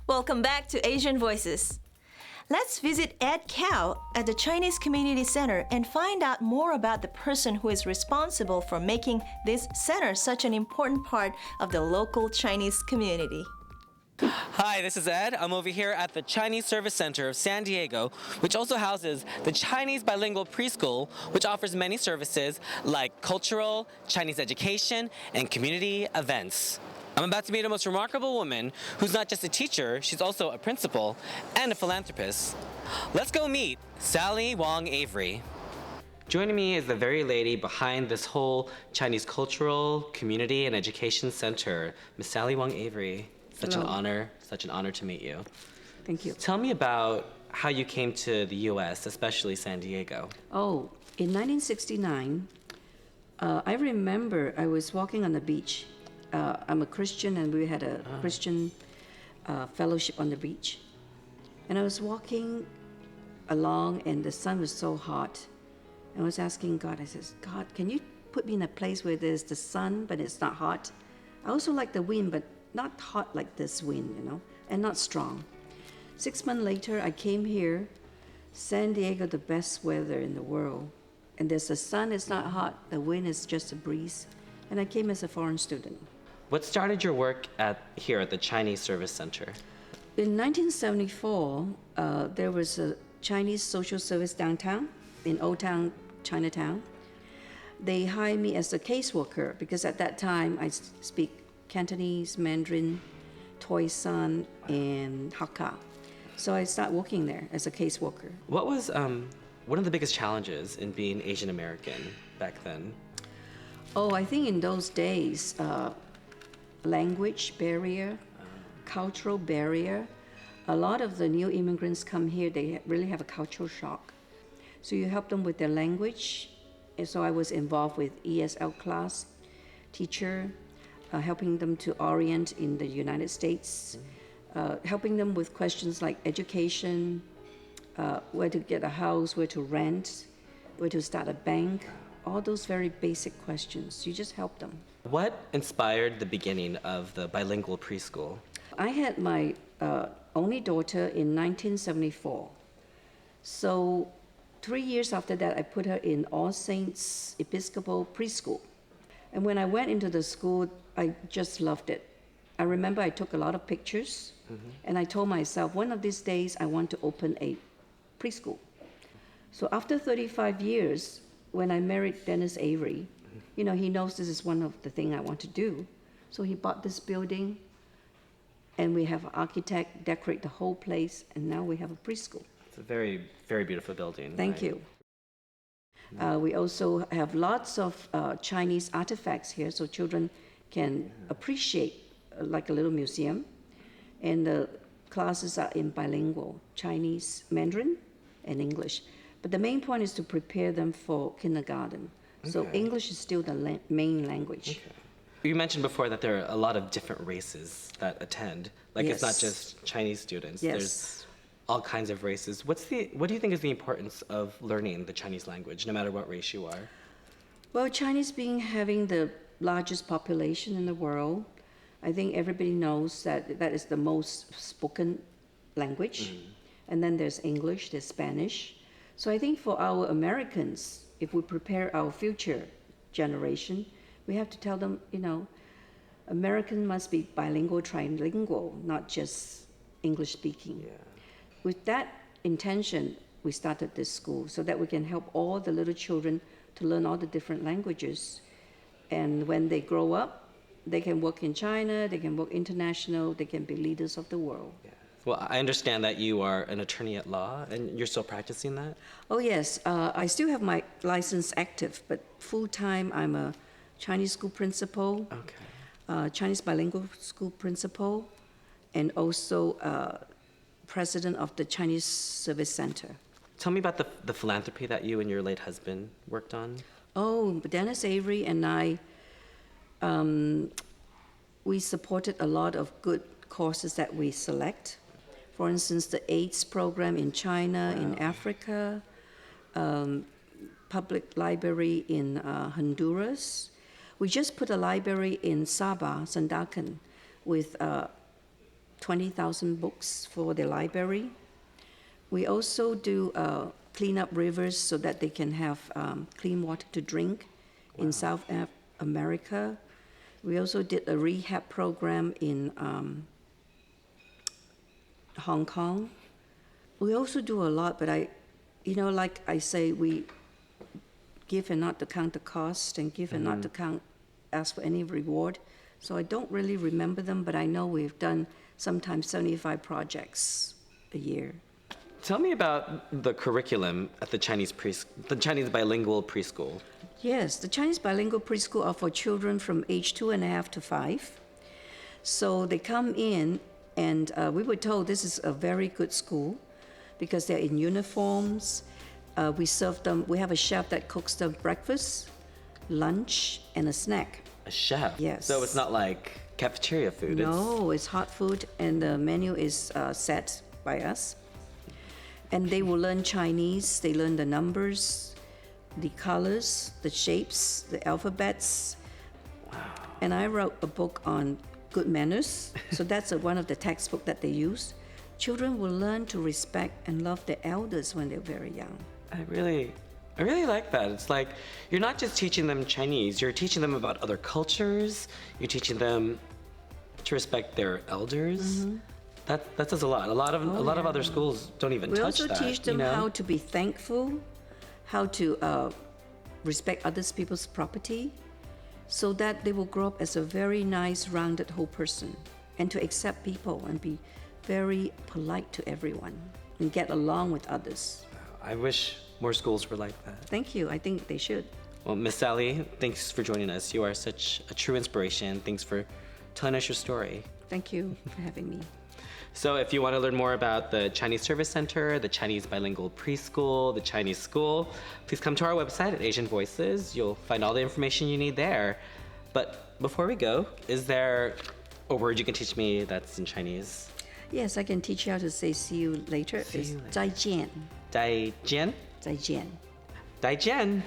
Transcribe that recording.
Welcome back to Asian Voices. Let's visit Ed Cao at the Chinese Community Center and find out more about the person who is responsible for making this center such an important part of the local Chinese community. Hi, this is Ed. I'm over here at the Chinese Service Center of San Diego, which also houses the Chinese Bilingual Preschool, which offers many services like cultural, Chinese education, and community events. I'm about to meet a most remarkable woman who's not just a teacher, she's also a principal and a philanthropist. Let's go meet Sally Wong-Avery. Joining me is the very lady behind this whole Chinese cultural, community, and education center, Miss Sally Wong-Avery. Such Hello. Such an honor to meet you. Thank you. Tell me about how you came to the U.S., especially San Diego. Oh, in 1969, I remember I was walking on the beach. I'm a Christian, and we had a Christian fellowship on the beach. And I was walking along, and the sun was so hot. And I was asking God, I says, God, can you put me in a place where there's the sun, but it's not hot? I also like the wind, but not hot like this wind, and not strong. 6 months later, I came here. San Diego, the best weather in the world. And there's the sun, it's not hot, the wind is just a breeze. And I came as a foreign student. What started your work here at the Chinese Service Center? In 1974, there was a Chinese social service downtown in Old Town, Chinatown. They hired me as a caseworker because at that time I speak Cantonese, Mandarin, Toisan, and Hakka. So I started working there as a caseworker. What was one of the biggest challenges in being Asian American back then? Oh, I think in those days, language barrier, cultural barrier. A lot of the new immigrants come here, they really have a cultural shock. So you help them with their language. And so I was involved with ESL class, teacher, helping them to orient in the United States, helping them with questions like education, where to get a house, where to rent, where to start a bank, all those very basic questions. You just help them. What inspired the beginning of the bilingual preschool? I had my only daughter in 1974. So 3 years after that, I put her in All Saints Episcopal Preschool. And when I went into the school, I just loved it. I remember I took a lot of pictures, and I told myself, one of these days I want to open a preschool. So after 35 years, when I married Dennis Avery, he knows this is one of the things I want to do. So he bought this building, and we have an architect decorate the whole place, and now we have a preschool. It's a very, very beautiful building. Thank you. We also have lots of Chinese artifacts here, so children can appreciate, like a little museum. And the classes are in bilingual, Chinese, Mandarin, and English. But the main point is to prepare them for kindergarten. So English is still the main language. Okay. You mentioned before that there are a lot of different races that attend. Like It's not just Chinese students. Yes. There's all kinds of races. What do you think is the importance of learning the Chinese language, no matter what race you are? Well, Chinese having the largest population in the world, I think everybody knows that that is the most spoken language. And then there's English, there's Spanish. So I think for our Americans, if we prepare our future generation, we have to tell them, American must be bilingual, trilingual, not just English speaking. Yeah. With that intention, we started this school so that we can help all the little children to learn all the different languages. And when they grow up, they can work in China, they can work international, they can be leaders of the world. Yeah. Well, I understand that you are an attorney at law, and you're still practicing that? Oh yes, I still have my license active, but full-time I'm a Chinese school principal, Chinese bilingual school principal, and also president of the Chinese Service Center. Tell me about the philanthropy that you and your late husband worked on. Oh, Dennis Avery and I, we supported a lot of good causes that we select. For instance, the AIDS program in China, in Africa, public library in Honduras. We just put a library in Sabah, Sandakan, with 20,000 books for the library. We also do clean up rivers so that they can have clean water to drink in South America. We also did a rehab program in Hong Kong. We also do a lot, but like I say, we give and not to count the cost, and give and not to ask for any reward. So I don't really remember them, but I know we've done sometimes 75 projects a year. Tell me about the curriculum at the Chinese bilingual preschool. Yes, the Chinese bilingual preschool are for children from age 2.5 to 5. So they come in, and we were told this is a very good school because they're in uniforms. We serve them, we have a chef that cooks them breakfast, lunch, and a snack. A chef? Yes. So it's not like cafeteria food? No, it's hot food, and the menu is set by us. And they will learn Chinese, they learn the numbers, the colors, the shapes, the alphabets. Wow. And I wrote a book on good manners, so that's one of the textbooks that they use. Children will learn to respect and love their elders when they're very young. I really like that. It's like you're not just teaching them Chinese, you're teaching them about other cultures, you're teaching them to respect their elders. That says a lot. A lot of other schools don't even touch that. We also teach them how to be thankful, how to respect other people's property, so that they will grow up as a very nice, rounded whole person, and to accept people and be very polite to everyone and get along with others. I wish more schools were like that. Thank you. I think they should. Well, Miss Sally, thanks for joining us. You are such a true inspiration. Thanks for telling us your story. Thank you for having me. So if you want to learn more about the Chinese Service Center, the Chinese Bilingual Preschool, the Chinese School, please come to our website at Asian Voices. You'll find all the information you need there. But before we go, is there a word you can teach me that's in Chinese? Yes, I can teach you how to say see you later. See you later. 再见. 再见. 再见. 再见.